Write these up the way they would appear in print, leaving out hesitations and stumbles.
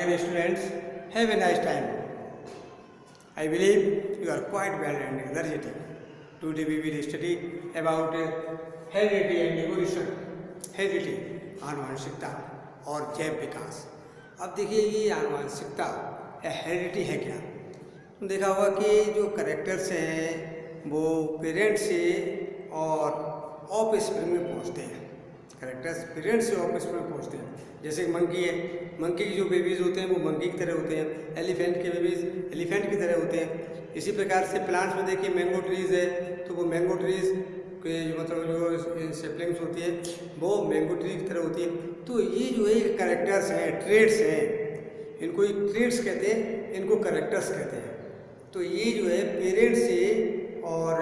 dear students, have a nice time. I believe you are quite well and energetic. Today we will study about heredity and evolution. Heredity आनुवंशिकता और जैव विकास। अब देखिए ये आनुवंशिकता या हेरिडिटी है क्या। देखा होगा कि जो करेक्टर्स हैं वो पेरेंट्स से और ऑफ स्प्रिंग में पहुँचते हैं। करेक्टर्स पेरेंट्स से ऑफ स्प्रिंग में पहुँचते हैं। जैसे मंकी है, मंकी की जो बेबीज़ होते हैं वो मंकी की तरह होते हैं, एलिफेंट के बेबीज़ एलिफेंट की तरह होते हैं। इसी प्रकार से प्लांट्स में देखिए मैंगो ट्रीज़ है तो वो मैंगो ट्रीज़ के मतलब जो सेपलिंग्स होती है वो मैंगो ट्री की तरह होती है। तो ये जो है करेक्टर्स हैं, ट्रेड्स हैं, इनको ट्रेड्स कहते हैं, इनको करेक्टर्स कहते हैं। तो ये जो है पेरेंट्स से और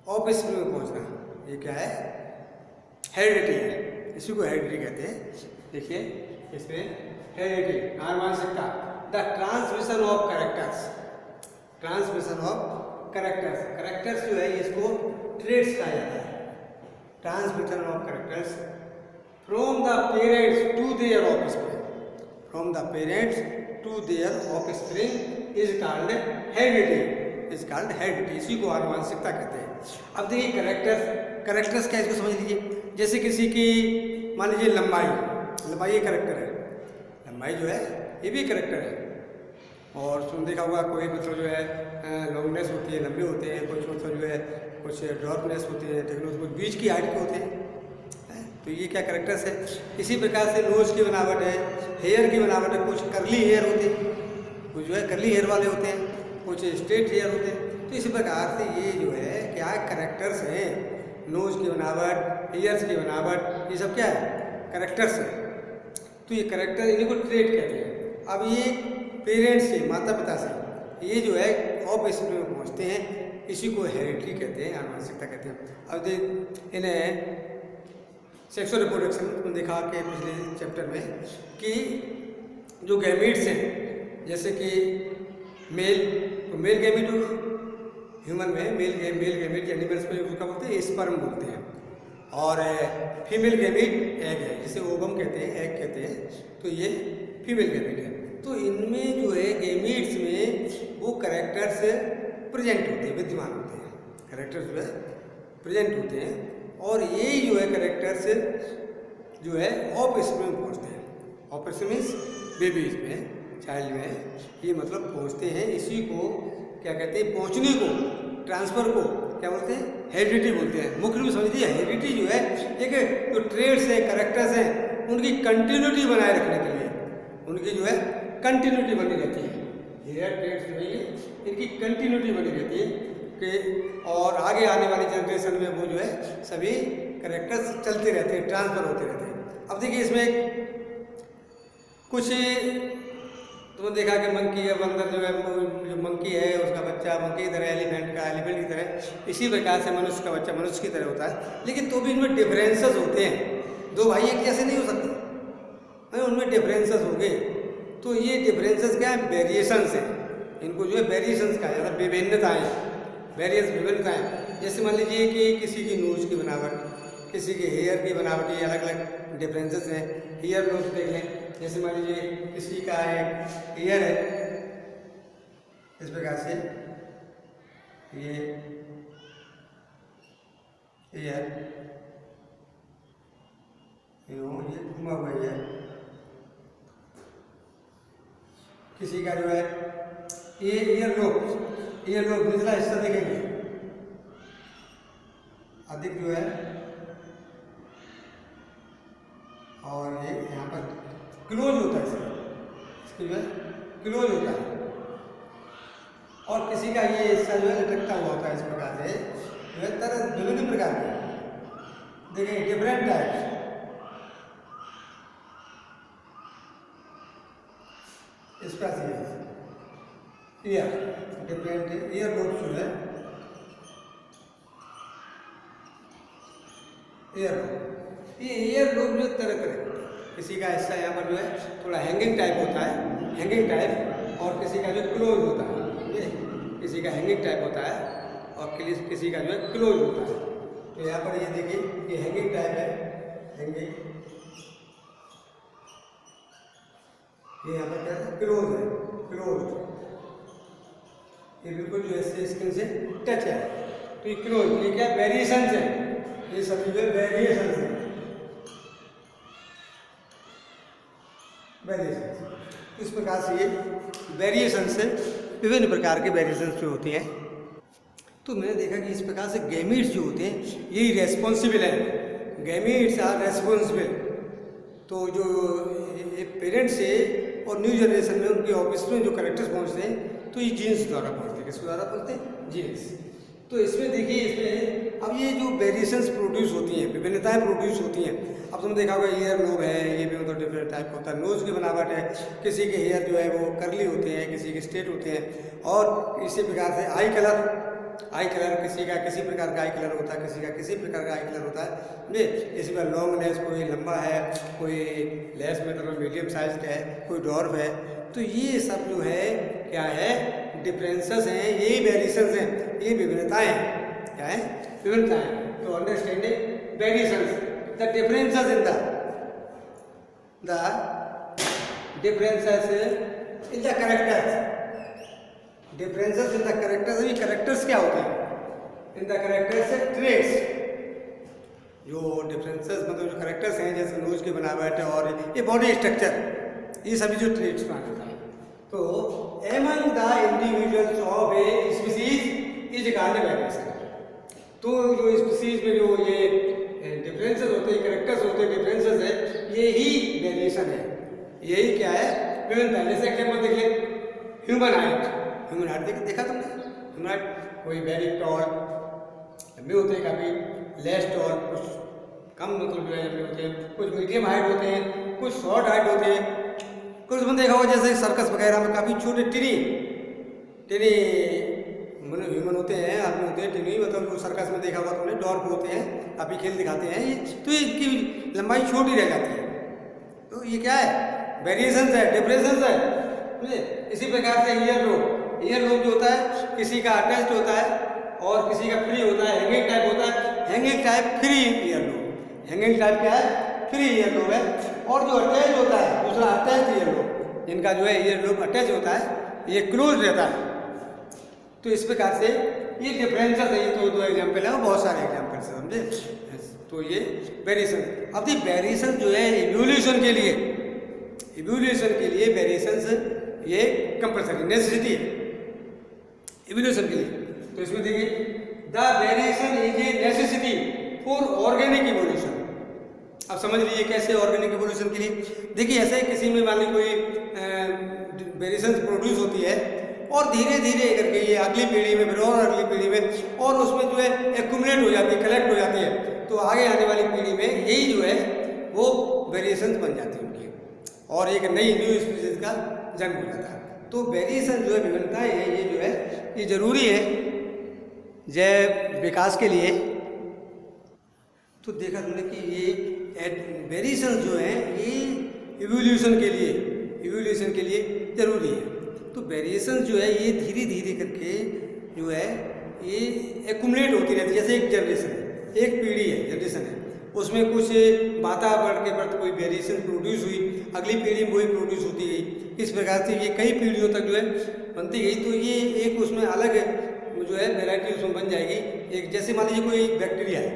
ऑफ स्प्रिंग में पहुँचना ये क्या है, हेरिडिटी है। इसी को हेरिडिटी कहते हैं। देखिए इसमें हेरिडिटी आनुवंशिकता, the transmission of characters, transmission of characters. Characters जो है इसको ट्रेड्स कहा जाता है। Transmission of characters from the parents to their offspring, from the parents to their offspring is called heredity, is called heredity. इसी को आनुवंशिकता कहते हैं। अब देखिए कैरेक्टर्स, कैरेक्टर्स क्या इसको समझ लीजिए। जैसे किसी की मान लीजिए लंबाई, लंबाई एक कैरेक्टर है, लंबाई जो है ये भी कैरेक्टर है। और सुन देखा होगा कोई मतलब जो है लॉन्गनेस होती है, लंबे होते हैं, कुछ मतलब जो है कुछ ड्रॉपनेस होती है, टेक्नोस कुछ बीच की हाइट के होते हैं। तो ये क्या कैरेक्टर्स है। इसी प्रकार से नोज की बनावट है, हेयर की बनावट है, कुछ करली हेयर होते हैं, कुछ जो है करली हेयर वाले होते हैं, कुछ स्ट्रेट हेयर होते हैं। तो इसी प्रकार से ये जो है क्या कैरेक्टर्स हैं, नोज की बनावट, ईयर्स की बनावट, ये सब क्या है कैरेक्टर्स है। तो ये कैरेक्टर इन्हीं को ट्रेट कहते हैं। अब ये पेरेंट्स से, माता पिता से ये जो है ऑफ स्प्रिंग में पहुँचते हैं, इसी को हेरिडिटी कहते हैं, आनुवंशिकता कहते हैं। अब देख इन्हें सेक्सुअल रिप्रोडक्शन में देखा कि पिछले चैप्टर में कि जो गैमीट्स हैं, जैसे कि मेल, तो मेल गैमीट ह्यूमन में मेल गैमीट एनिमल्स में उसका बोलते हैं स्पर्म बोलते हैं, और फीमेल गैमीट एग है, जिसे ओवम कहते हैं, एग कहते हैं। तो ये फीमेल गैमीट है। तो इनमें जो है गैमीट्स में वो कैरेक्टर्स प्रेजेंट होते हैं, विद्यमान होते हैं, कैरेक्टर्स जो है प्रेजेंट होते हैं। और ये जो है कैरेक्टर्स जो है ऑफ स्प्रिंग में पहुँचते हैं। ऑफ स्प्रिंग मीन्स बेबीज में, चाइल्ड में ये मतलब पहुँचते हैं। इसी को क्या कहते हैं, पहुँचने को, ट्रांसफ़र को क्या बोलते हैं, हेरिडिटी बोलते हैं। मुख्य रूप से समझिए हेरिडिटी जो है एक जो ट्रेड्स है, कैरेक्टर्स हैं, उनकी कंटिन्यूटी बनाए रखने के लिए, उनकी जो है कंटिन्यूटी बनी रहती है। हेयर ट्रेड्स जो है इनकी कंटिन्यूटी बनी रहती है कि और आगे आने वाली जनरेशन में वो जो है सभी कैरेक्टर्स चलते रहते हैं, ट्रांसफ़र होते रहते हैं। अब देखिए इसमें कुछ तो देखा कि मंकी है, बंदर जो है, जो मंकी है उसका बच्चा मंकी की तरह, एलिफेंट का एलिफेंट की तरह, इसी प्रकार से मनुष्य का बच्चा मनुष्य की तरह होता है। लेकिन तो भी इनमें डिफरेंसेस होते हैं। दो भाई एक जैसे नहीं हो सकते, उनमें डिफरेंसेस होंगे। तो ये डिफरेंसेस क्या है, वेरिएशंस हैं। इनको जो है वेरिएशंस कहा जाता है, विभिन्नताएँ, वेरियस विभिन्नताएँ। जैसे मान लीजिए कि किसी की नोज की बनावट, किसी के हेयर की बनावट, ये अलग अलग डिफरेंसेस हैं। हेयर नोज देख लें, जैसे मान लीजिए किसी का एक हेयर है इस प्रकार से, ये हेयर ये घुमा हुआ है। किसी का जो है ये ईयर लोब निचला हिस्सा देखेंगे अधिक जो है, और ये यहाँ पर क्लोज होता है, इसका जो है क्लोज होता है। और किसी का ये हिस्सा जो है लटकता हुआ होता है, इस प्रकार से जो है तरह विभिन्न प्रकार के देखेंगे, डिफरेंट टाइप्स। इस प्रकार से ईयर, डिफरेंट ईयर लोब्स जो है, ये ईयर लोब जो तरह तरह, किसी का हिस्सा यहाँ पर जो है थोड़ा हैंगिंग टाइप होता है, हैंगिंग टाइप, और किसी का जो क्लोज होता है, किसी का हैंगिंग टाइप होता है और किसी का जो है क्लोज होता है। तो यहाँ पर ये देखिए ये हैंगिंग टाइप है, हैंगिंग ये यहाँ पर क्या है, क्लोज है, क्लोज, ये बिल्कुल जो है स्किन से टच है, तो ये क्लोज, ये क्या वेरिएशन है, ये सभी जो वेरिएशन है, वेरिएशन। इस प्रकार से ये वेरिएशन से विभिन्न प्रकार के वेरिएशन जो होते हैं। तो मैंने देखा कि इस प्रकार से गैमीट्स जो होते हैं यही रेस्पॉन्सिबल है, गैमीट्स आर रेस्पॉन्सिबल। तो जो पेरेंट्स से और न्यू जनरेशन में उनके ऑफिस में जो करेक्टर्स पहुँचते हैं तो ये जीन्स द्वारा पहुँचते हैं, किसके द्वारा पहुँचते हैं, जीन्स। तो इसमें देखिए, इसमें अब ये जो वेरिएशंस प्रोड्यूस होती हैं, विभिन्नताएं प्रोड्यूस होती हैं। अब तुमने देखा होगा ईयर लोब है, ये भी मतलब डिफरेंट टाइप का होता है, नोज़ की बनावट है, किसी के हेयर जो है वो करली होते हैं, किसी के स्ट्रेट होते हैं। और इसी प्रकार से आई कलर किसी का किसी प्रकार का आई कलर होता है, किसी का किसी प्रकार का आई कलर होता है, समझे। इसी पर लॉन्ग लेस, कोई लंबा है, कोई लेस में मतलब मीडियम साइज का है, कोई डॉर्फ है। तो ये सब जो है क्या है, डिफरेंसेस हैं, यही वेरिएशंस हैं, ये विभिन्नताएं हैं, क्या है, विभिन्नताएं। तो understanding variations, the differences in the differences in the characters, differences in the characters. अभी कैरेक्टर्स क्या होते हैं, इन द कैरेक्टर्स से ट्रेट्स, जो डिफरेंसेस मतलब जो कैरेक्टर्स हैं, जैसे नोज की बनावट और ये बॉडी स्ट्रक्चर, ये सभी जो ट्रेट्स माने जाते हैं। तो among the individuals of A species is called variation. तो जो स्पीसीज में जो ये डिफरेंसेस होते हैं, कैरेक्टर्स होते हैं, डिफरेंसेस है, यही वेरिएशन है, यही क्या है, विभिन्नता। जैसे एग्जाम्पल देख ले, ह्यूमन हाइट देखा तुमने, ह्यूमन हाइट, कोई वेरी टॉल, लंबे होते हैं, काफ़ी लेस टॉल, कुछ कम मतलब जो है लंबे होते हैं, कुछ मीडियम हाइट होते हैं, कुछ शॉर्ट हाइट होते हैं। कुछ बंदे देखा होगा जैसे सर्कस वगैरह में काफ़ी छोटे टिनी मतलब ह्यूमन होते हैं, आदमी होते हैं, टिनी मतलब जो सर्कस में देखा होगा तुमने, डॉर्फ होते हैं, काफ़ी खेल दिखाते हैं ये, तो इनकी लंबाई छोटी रह जाती है। तो ये क्या है, वेरिएशंस है, डिफरेंसेस है, समझे। इसी प्रकार से ईयर लोब जो होता है, किसी का अटैच्ड होता है और किसी का फ्री होता है, हैंगिंग टाइप होता है, hanging type free ear lobe, hanging type क्या है, फ्री ईयर लोब है। और जो अटैच होता है, दूसरा अटैच्ड ईयर लोब, जिनका जो है ईयर लोब अटैच होता है, ये क्लोज रहता है। तो इस प्रकार से ये डिफरेंसेस है, ये तो दो एग्जाम्पल है, बहुत सारे एग्जाम्पल्स हैं, समझे। तो ये वेरिएशन, अब ये वेरिएशन जो है इवोल्यूशन के लिए वेरिएशंस ये कंपल्सरी नेसेसिटी है इवोल्यूशन के लिए। तो इसमें देखिए, the variation is a necessity for organic evolution. अब समझ लीजिए कैसे ऑर्गेनिक इवोल्यूशन के लिए। देखिए ऐसे किसी में मान ली कोई वेरिएशन प्रोड्यूस होती है और धीरे धीरे करके ये अगली पीढ़ी में, फिर और अगली पीढ़ी में, और उसमें जो है एक्यूमुलेट हो जाती है, कलेक्ट हो जाती है, तो आगे आने वाली पीढ़ी में यही जो है वो वेरिएशंस बन जाती है उनकी, और एक नई न्यू स्पीसीज का जन्म हो जाता है। तो वेरिएशन जो है, विभिन्नताएं हैं, ये जो है ये जरूरी है जैव विकास के लिए। तो देखा तुमने कि ये वेरिएशन जो है ये इवोल्यूशन के लिए जरूरी है। तो वेरिएशन जो है ये धीरे धीरे करके जो है ये एक्यूमुलेट होती रहती है। जैसे एक जनरेशन है, एक पीढ़ी है, जनरेशन है, उसमें कुछ वातावरण के प्रति कोई वेरिएशन प्रोड्यूस हुई, अगली पीढ़ी में वही प्रोड्यूस होती गई। इस प्रकार से ये कई पीढ़ियों तक जो है बनती गई। तो ये एक उसमें अलग जो है वैरायटी उसमें बन जाएगी। एक जैसे मान लीजिए कोई बैक्टीरिया है,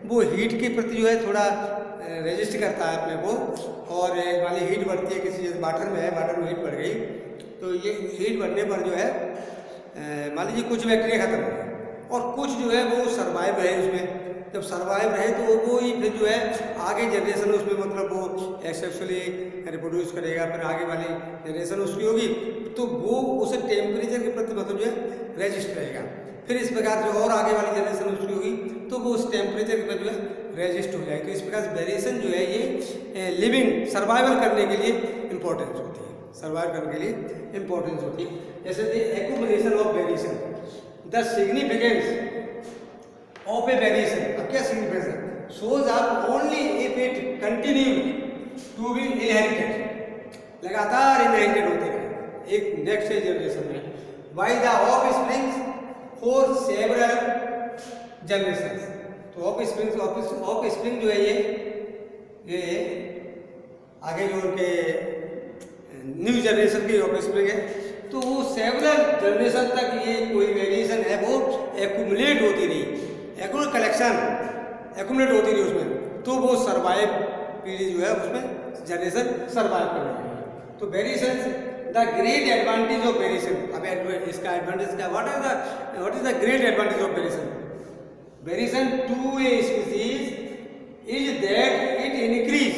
वो हीट के प्रति जो है थोड़ा रेजिस्ट करता है अपने को, और मान लीजिए हीट बढ़ती है किसी, जैसे वाटर में है, वाटर में हीट बढ़ गई, तो ये हीट बढ़ने पर जो है मान लीजिए कुछ बैक्टीरिया खत्म हो गए और कुछ जो है वो सर्वाइव रहे उसमें। जब सर्वाइव रहे तो वो ही फिर जो है आगे जनरेशन उसमें मतलब वो एक्सेप्शनली रिप्रोड्यूस करेगा, फिर आगे वाली जनरेशन उसकी होगी, तो वो उसे टेम्परेचर के प्रति मतलब जो है रेजिस्ट रहेगा। फिर इस प्रकार से और आगे वाली जनरेशन उसकी होगी तो वो उस टेम्परेचर के प्रति जो है रेजिस्ट हो जाएगी। तो इस प्रकार से वेरिएशन जो है ये लिविंग सर्वाइवल करने के लिए इम्पोर्टेंस होती है, सर्वाइव करने के लिए इम्पोर्टेंस होती है। जैसे the accumulation of variation, the significance of a variation. अब क्या significance shows up only if it continue to be inherited, लगातार इनहेरिटेड होते रहे एक नेक्स्ट जनरेशन में, by the offsprings for several generations. तो ऑफ स्प्रिंग जो है ये आगे जो उनके न्यू जनरेशन की ऑफस्प्रिंग है, तो वो सेवरल जनरेशन तक ये कोई वेरिएशन है वो एक्यूमुलेट होती रही, एक्यूमुलेट होती रही उसमें, तो वो सर्वाइव पीढ़ी जो है उसमें जनरेशन सर्वाइव कर रही है। तो variation the great advantage of variation, अब इसका एडवांटेज क्या, what is the great advantage of variation? Variation to a species is that it increase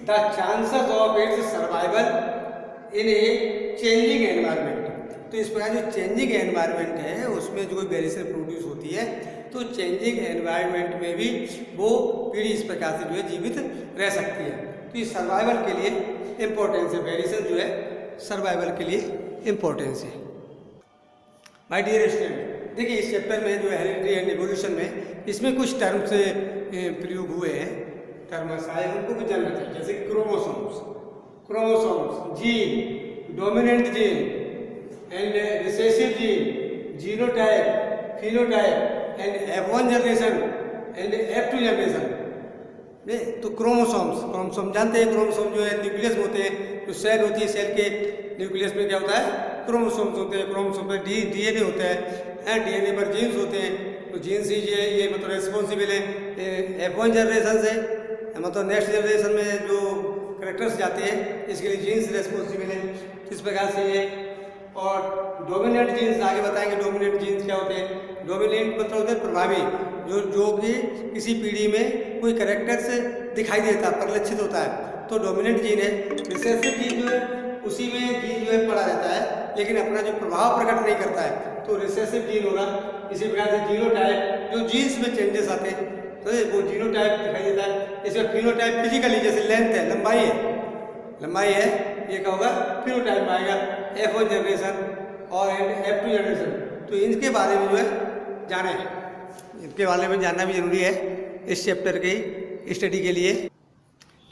the chances of its survival in a changing environment. तो इस प्रकार जो changing environment है उसमें जो कोई वेरिएशन प्रोड्यूस होती है, तो चेंजिंग एनवायरनमेंट में भी वो पीढ़ी इस प्रकार से जो है जीवित रह सकती है। तो ये सर्वाइवल के लिए इम्पोर्टेंस है, वेरिएशन जो है सर्वाइवल के लिए इम्पोर्टेंस है। माय डियर स्टूडेंट, देखिए इस चैप्टर में जो हेरिडिटी एंड इवोल्यूशन में इसमें कुछ टर्म्स प्रयोग हुए हैं, टर्म्स आए, उनको भी जानना चाहिए, जैसे chromosomes, gene, dominant gene and recessive gene, genotype, phenotype and F1 generation and F2 generation. तो क्रोमोसोम जानते हैं, क्रोमोसोम जो है न्यूक्लियस होते हैं, जो सेल होती है, सेल के न्यूक्लियस में क्या होता है, क्रोमोसोम्स होते हैं, क्रोमोसोम पर डीएनए होता है, डीएनए पर जीन्स होते हैं, तो जीन्स ही ये मतलब रिस्पॉन्सिबल है F1 जनरेशन से, मतलब नेक्स्ट जनरेशन में जो करेक्टर्स जाते हैं इसके लिए जीन्स रिस्पॉन्सिबल है, इस प्रकार से ये। और डोमिनेंट जीन्स आगे बताएंगे, डोमिनेंट जीन्स क्या होते हैं। डोमिनेंट मतलब होते हैं प्रभावी, जो कि किसी पीढ़ी में कोई करेक्टर से दिखाई देता, परिलक्षित होता है, तो डोमिनेंट जीन है। रिसेसिव जीन जो है उसी में जीन जो है पड़ा रहता है, लेकिन अपना जो प्रभाव प्रकट नहीं करता है, तो रिसेसिव जीन होगा। इसी प्रकार से जीनोटाइप, जो जीन्स में चेंजेस आते हैं तो वो जीनोटाइप दिखाई देता है। इसमें फिनोटाइप फिजिकली, जैसे लेंथ है, लंबाई है, ये क्या होगा, फिनोटाइप आएगा। F1 जनरेशन और F2 जनरेशन, तो इनके बारे में जो है जाने, इनके बारे में जानना भी जरूरी है इस चैप्टर की स्टडी के लिए।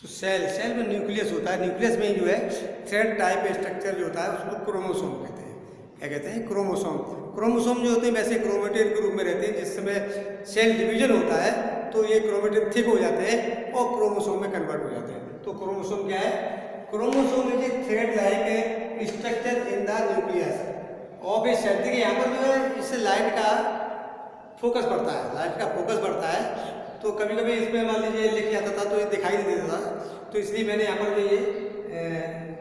तो सेल में न्यूक्लियस होता है, न्यूक्लियस में जो है थ्रेड टाइप स्ट्रक्चर जो होता है उसको क्रोमोसोम कहते हैं। क्या कहते हैं, क्रोमोसोम जो होते हैं वैसे क्रोमेटिन के रूप में रहते हैं, जिस समय सेल डिवीजन होता है तो ये क्रोमेटिन थिक हो जाते हैं और क्रोमोसोम में कन्वर्ट हो जाते हैं। तो क्रोमोसोम क्या है, chromosome is a thread like structure in the nucleus of a cell. देखिए यहाँ पर जो है इससे लाइट का फोकस बढ़ता है, तो कभी कभी इसमें मान लीजिए लिख जाता था तो ये दिखाई नहीं देता था, तो इसलिए मैंने यहाँ पर जो ये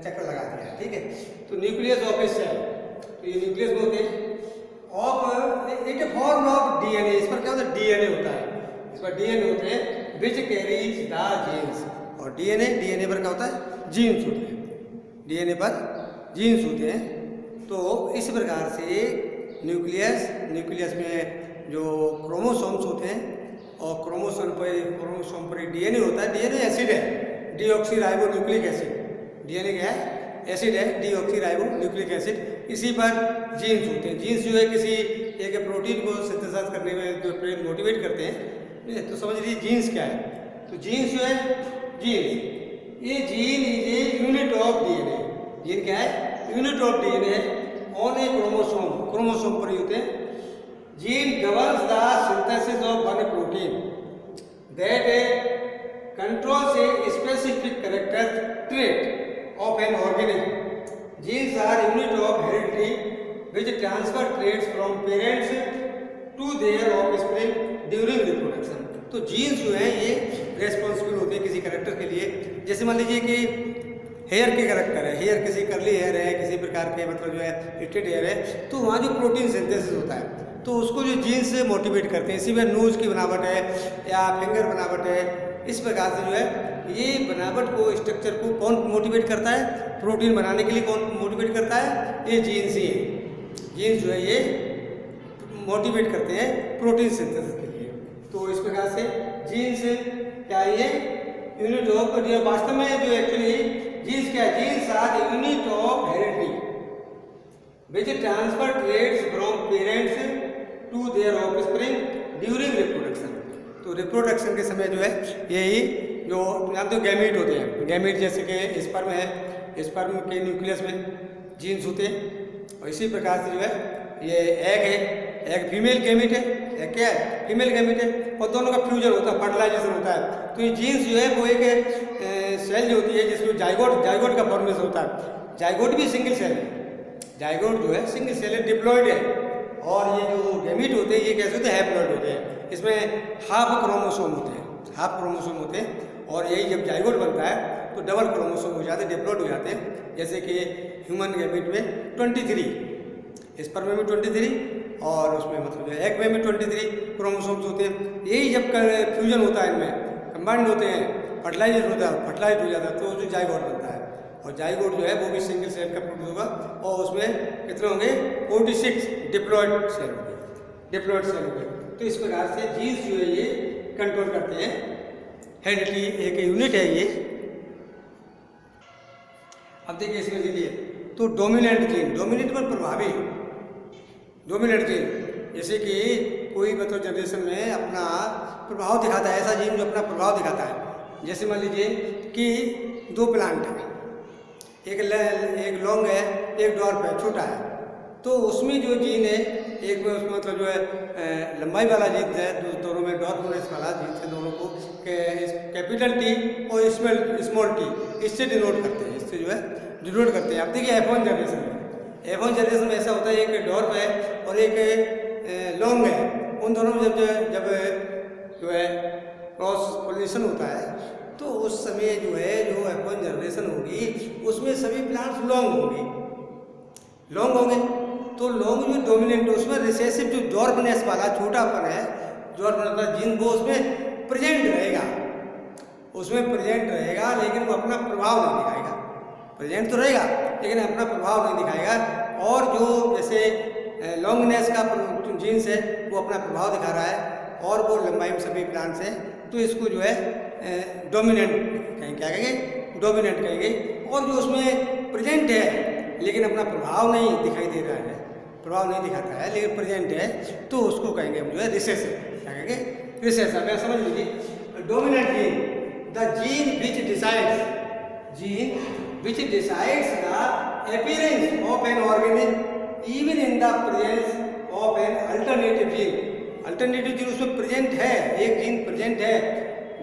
चक्कर लगा दिया, ठीक है। तो न्यूक्लियस ऑफ ए सेल, तो ये न्यूक्लियस में होते हैं ऑफ एक फॉर्म ऑफ डीएनए। इस पर क्या होता है, डीएनए होता है, इस पर डीएनए होते हैं विच कैरीज द जीन्स। और डीएनए पर क्या होता है, जीन्स होते हैं, डीएनए पर जीन्स होते हैं। तो इस प्रकार से न्यूक्लियस में जो क्रोमोसोम्स होते हैं और क्रोमोसोम पर डीएनए होता है। डीएनए एसिड है, डीऑक्सीराइबोन्यूक्लिक एसिड, डीएनए क्या है, एसिड है, डीऑक्सीराइबोन्यूक्लिक एसिड। इसी पर जीन्स होते हैं। जीन्स जो है किसी एक प्रोटीन को सिंथेसाइज करने में जो मोटिवेट करते हैं, तो समझ लीजिए जीन्स क्या है। तो जीन्स जो है, ये gene is a unit of DNA. Gene क्या है, unit of DNA on A chromosome पर होते हैं। Gene governs the synthesis of one protein that controls a specific character trait of an organism. Genes are unit of heredity which transfer traits from parents to their offspring during reproduction. तो jeans जो है ये responsible होते हैं किसी character के लिए। जैसे मान लीजिए कि हेयर के कैरेक्टर है, हेयर किसी कर्ली हेयर है, किसी प्रकार के मतलब जो है स्ट्रेट हेयर है, तो वहाँ जो प्रोटीन सिंथेसिस होता है तो उसको जो जीन्स से मोटिवेट करते हैं। इसी में नोज की बनावट है या फिंगर बनावट है, इस प्रकार से जो है ये बनावट को, स्ट्रक्चर को कौन मोटिवेट करता है, प्रोटीन बनाने के लिए कौन मोटिवेट करता है, ये जीन्स ही है। जीन्स जो है ये मोटिवेट करते हैं प्रोटीन सिंथेसिस के लिए। तो इस प्रकार से जीन्स क्या है, ये यूनिट ऑफ, वास्तव में जो एक्चुअली जीन्स क्या है, genes are unit of heredity which transfer traits from parents to their offspring during reproduction. तो रिप्रोडक्शन के समय जो है यही जो जानते हो गैमीट होते हैं, गैमीट जैसे कि स्पर्म है, स्पर्म के न्यूक्लियस में जीन्स होते हैं। और इसी प्रकार से जो है ये एग है, एग फीमेल गैमीट है, एग क्या है, फीमेल गैमीट है, और दोनों का फ्यूजन होता है, फर्टिलाइजेशन होता है। तो ये जीन्स जो है वो एक सेल जो होती है जिसमें जाइगोट का फॉर्मेशन होता है। जाइगोट भी सिंगल सेल है, जाइगोट जो है सिंगल सेल है, डिप्लॉइड है। और ये जो गैमीट होते हैं ये कैसे होते हैं, हैप्लॉइड होते हैं। इसमें हाफ क्रोमोसोम होते हैं, हाफ क्रोमोसोम होते हैं। और यही जब जाइगोट बनता है तो डबल क्रोमोसोम हो जाते हैं, डिप्लॉइड हो जाते हैं। जैसे कि ह्यूमन गैमीट में 23, स्पर्म में 23 और उसमें मतलब एग में भी 23 क्रोमोसोम्स होते हैं। यही जब फ्यूजन होता है, इनमें कंबाइंड होते हैं, फर्टिलाइज होता है, फर्टिलाइज हो जाता है तो जो जाइगोट बनता है। और जाइगोट जो है वो भी सिंगल सेल का प्रोड्यूस होगा और उसमें कितने होंगे, 46 डिप्लॉइड सेल होंगे, डिप्लॉइड सेल होंगे। तो इस प्रकार से जीन्स जो है ये कंट्रोल करते हैं। हेरिडिटी एक यूनिट है ये। अब देखिए इसमें दीजिए तो डोमिनेंट जीन, डोमिनेंट पर प्रभावी डोमिनेंट जीन, जैसे कि कोई मतलब जनरेशन में अपना प्रभाव दिखाता है, ऐसा जीन जो अपना प्रभाव दिखाता है। जैसे मान लीजिए कि 2 प्लांट है, एक लॉन्ग है, एक डॉर्फ है, छोटा है, तो उसमें जो जीन है एक में उसमें मतलब जो है लंबाई वाला जीन है, दोनों में डॉर्फनेस वाला जीन है, दोनों को कैपिटल टी और स्मॉल टी इससे डिनोट करते हैं, इससे जो है डिनोट करते हैं। अब देखिए F1 जनरेशन में, F1 जनरेशन में ऐसा होता है, एक डॉर्फ है और एक लॉन्ग है, उन दोनों में जब जो है क्रॉस पोलिनेशन होता है तो उस समय जो है जो F1 जनरेशन होगी उसमें सभी प्लांट्स लॉन्ग होंगे, लॉन्ग होंगे। तो लॉन्ग जो डोमिनेंट है उसमें रिसेसिव जो डॉर्फनेस वाला छोटापन है, डॉर्फनेस वाला जीन वो उसमें प्रेजेंट रहेगा, उसमें प्रेजेंट रहेगा, लेकिन वो अपना प्रभाव नहीं दिखाएगा। प्रेजेंट तो रहेगा लेकिन अपना प्रभाव नहीं दिखाएगा। और जो जैसे लॉन्गनेस का जीन्स है वो अपना प्रभाव दिखा रहा है और वो लंबाई में सभी प्लांट्स हैं, तो इसको जो है डोमिनेंट कहेंगे, क्या कहेंगे, डोमिनेंट कहेंगे। और जो उसमें प्रेजेंट है लेकिन अपना प्रभाव नहीं दिखाई दे रहा है, प्रभाव नहीं दिखाता है लेकिन प्रेजेंट है, तो उसको कहेंगे हम जो है रिसेसिव, क्या कहेंगे, रिसेसिव। मैं समझ लीजिए dominant gene, the gene which decides the appearance of an organism even in the presence of an alternative gene. Alternative gene उसमें प्रेजेंट है, एक जीन प्रेजेंट है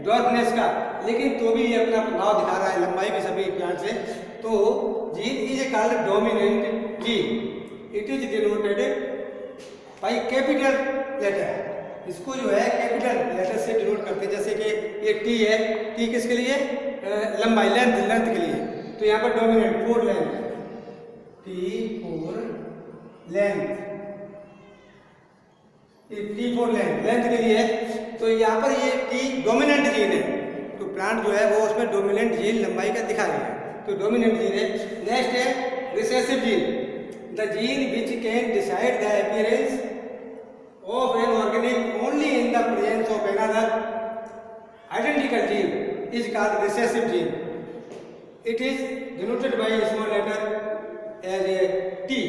डॉर्फनेस का, लेकिन तो भी ये अपना प्रभाव दिखा रहा है लंबाई में सभी प्लांट से, तो gene is a called dominant gene. It is denoted by capital letter, इसको जो है कैपिटल लेटर से डिनोट करते हैं। जैसे कि ये टी है, टी किसके लिए, लंबाई, लेंथ के लिए, तो यहाँ पर dominant 4 length, T4 length, T4 length के लिए है। तो यहाँ पर ये टी डोमिनेंट जीन है, तो प्लांट जो है वो उसमें डोमिनेंट जीन लंबाई का दिखा रहा है, तो डोमिनेंट जीन है। नेक्स्ट है recessive gene, the gene which can decide the appearance of an organism only in the presence of another identical gene is called recessive gene. It is denoted by small letter as a t,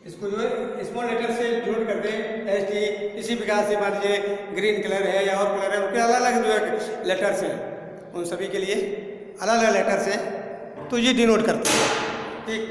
इसको जो है small letter से denote करते हैं as T. इसी प्रकार से मान लीजिए ग्रीन कलर है या और कलर है, उनके अलग अलग जो है लेटर्स हैं, उन सभी के लिए अलग अलग लेटर्स हैं, तो ये डिनोट करते हैं, ठीक।